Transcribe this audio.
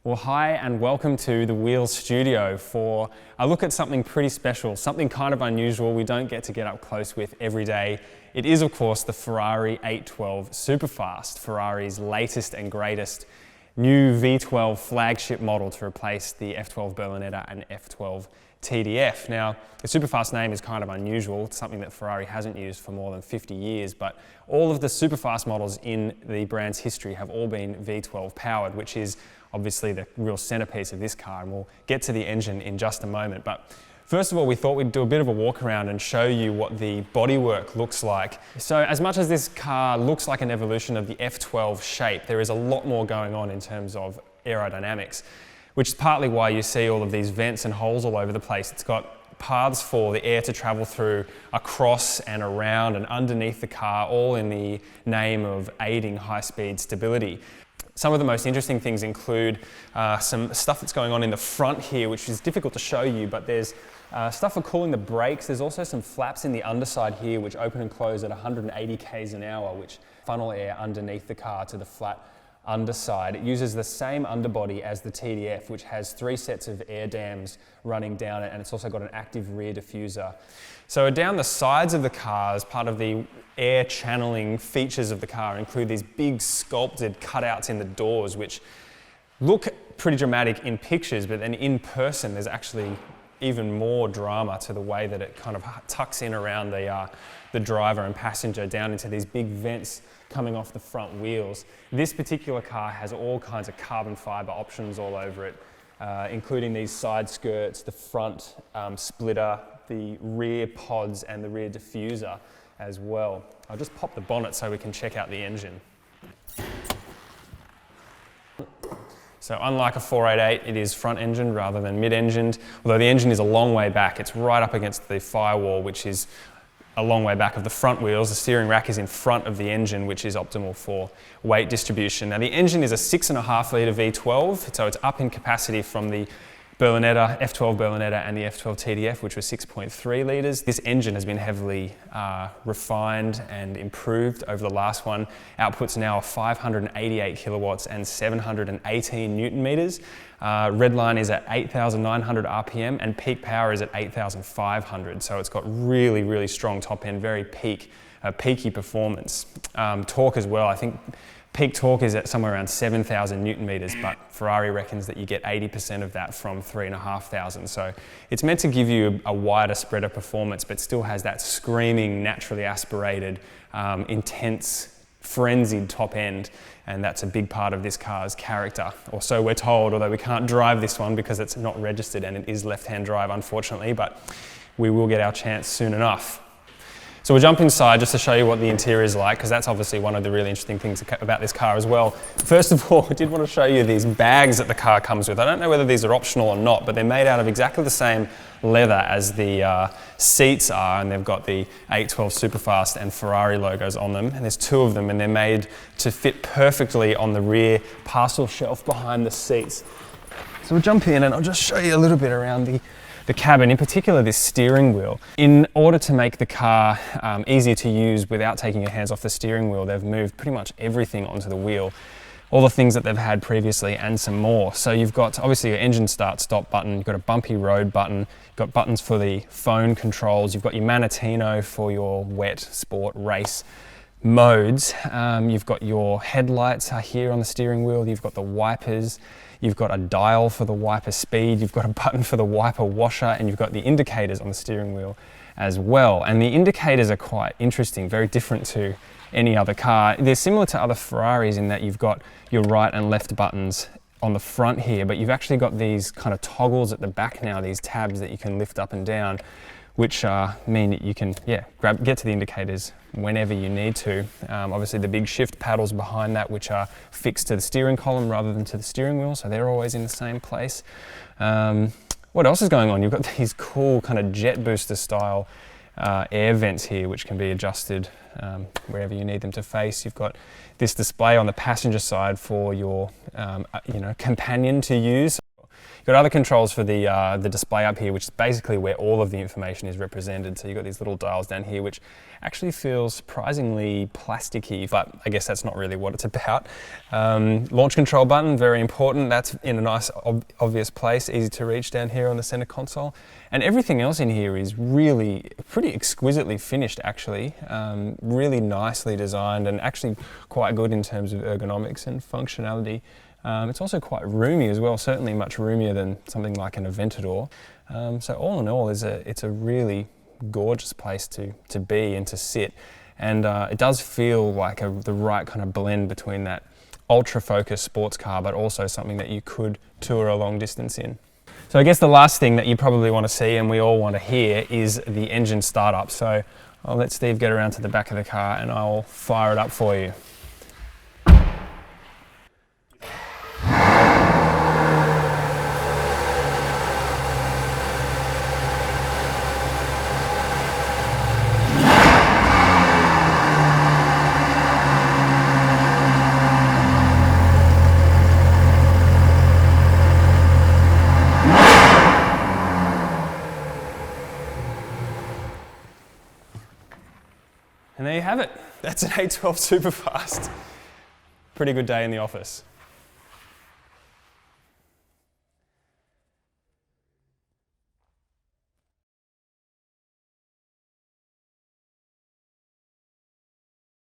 Well, hi and welcome to the Wheels Studio for a look at something pretty special, something kind of unusual we don't get to get up close with every day. It is, of course, the Ferrari 812 Superfast, Ferrari's latest and greatest new V12 flagship model to replace the F12 Berlinetta and F12 TDF. Now, the Superfast name is kind of unusual. It's something that Ferrari hasn't used for more than 50 years, but all of the Superfast models in the brand's history have all been V12 powered, which is obviously the real centerpiece of this car, and we'll get to the engine in just a moment. But first of all, we thought we'd do a bit of a walk around and show you what the bodywork looks like. So as much as this car looks like an evolution of the F12 shape, there is a lot more going on in terms of aerodynamics, which is partly why you see all of these vents and holes all over the place. It's got paths for the air to travel through across and around and underneath the car, all in the name of aiding high-speed stability. Some of the most interesting things include some stuff that's going on in the front here, which is difficult to show you, but there's stuff for cooling the brakes. There's also some flaps in the underside here, which open and close at 180 k's an hour, which funnel air underneath the car to the flat underside. It uses the same underbody as the TDF, which has 3 sets of air dams running down it, and it's also got an active rear diffuser. So down the sides of the car, as part of the air channeling features of the car, include these big sculpted cutouts in the doors, which look pretty dramatic in pictures, but then in person there's actually even more drama to the way that it kind of tucks in around the driver and passenger down into these big vents coming off the front wheels. This particular car has all kinds of carbon fiber options all over it, including these side skirts, the front splitter, the rear pods and the rear diffuser as well. I'll just pop the bonnet so we can check out the engine. So unlike a 488, it is front engined rather than mid-engined, although the engine is a long way back. It's right up against the firewall, which is a long way back of the front wheels. The steering rack is in front of the engine, which is optimal for weight distribution. Now the engine is a 6.5 litre V12, so it's up in capacity from the Berlinetta, F12 Berlinetta and the F12 TDF, which was 6.3 litres. This engine has been heavily refined and improved over the last one. Outputs now are 588 kilowatts and 718 newton meters. Redline is at 8,900 RPM and peak power is at 8,500. So it's got really, really strong top end, very peaky performance. Torque as well, I think peak torque is at somewhere around 7,000 newton meters, but Ferrari reckons that you get 80% of that from 3,500. So it's meant to give you a wider spread of performance, but still has that screaming, naturally aspirated, intense, frenzied top end. And that's a big part of this car's character, or so we're told, although we can't drive this one because it's not registered and it is left-hand drive, unfortunately, but we will get our chance soon enough. So we'll jump inside just to show you what the interior is like, because that's obviously one of the really interesting things about this car as well. First of all, I did want to show you these bags that the car comes with. I don't know whether these are optional or not, but they're made out of exactly the same leather as the seats are, and they've got the 812 Superfast and Ferrari logos on them, and there's 2 of them, and they're made to fit perfectly on the rear parcel shelf behind the seats. So we'll jump in and I'll just show you a little bit around the cabin, in particular this steering wheel. In order to make the car easier to use without taking your hands off the steering wheel, they've moved pretty much everything onto the wheel. All the things that they've had previously and some more. So you've got obviously your engine start stop button, you've got a bumpy road button, you've got buttons for the phone controls, you've got your Manatino for your wet, sport, race modes. You've got your headlights are here on the steering wheel, you've got the wipers, you've got a dial for the wiper speed, you've got a button for the wiper washer, and you've got the indicators on the steering wheel as well. And the indicators are quite interesting, very different to any other car. They're similar to other Ferraris in that you've got your right and left buttons on the front here, but you've actually got these kind of toggles at the back now, these tabs that you can lift up and down, which mean that you can get to the indicators whenever you need to. Obviously the big shift paddles behind that, which are fixed to the steering column rather than to the steering wheel, so they're always in the same place. What else is going on? You've got these cool kind of jet booster style air vents here, which can be adjusted wherever you need them to face. You've got this display on the passenger side for your companion to use. You've got other controls for the display up here, which is basically where all of the information is represented. So you've got these little dials down here, which actually feels surprisingly plasticky, but I guess that's not really what it's about. Launch control button, very important. That's in a nice obvious place, easy to reach down here on the center console. And everything else in here is really pretty exquisitely finished, actually. Really nicely designed and actually quite good in terms of ergonomics and functionality. It's also quite roomy as well, certainly much roomier than something like an Aventador. So all in all, it's a really gorgeous place to be and to sit. And it does feel like the right kind of blend between that ultra-focused sports car, but also something that you could tour a long distance in. So I guess the last thing that you probably want to see and we all want to hear is the engine startup. So I'll let Steve get around to the back of the car and I'll fire it up for you. And there you have it. That's an A12 Superfast. Pretty good day in the office.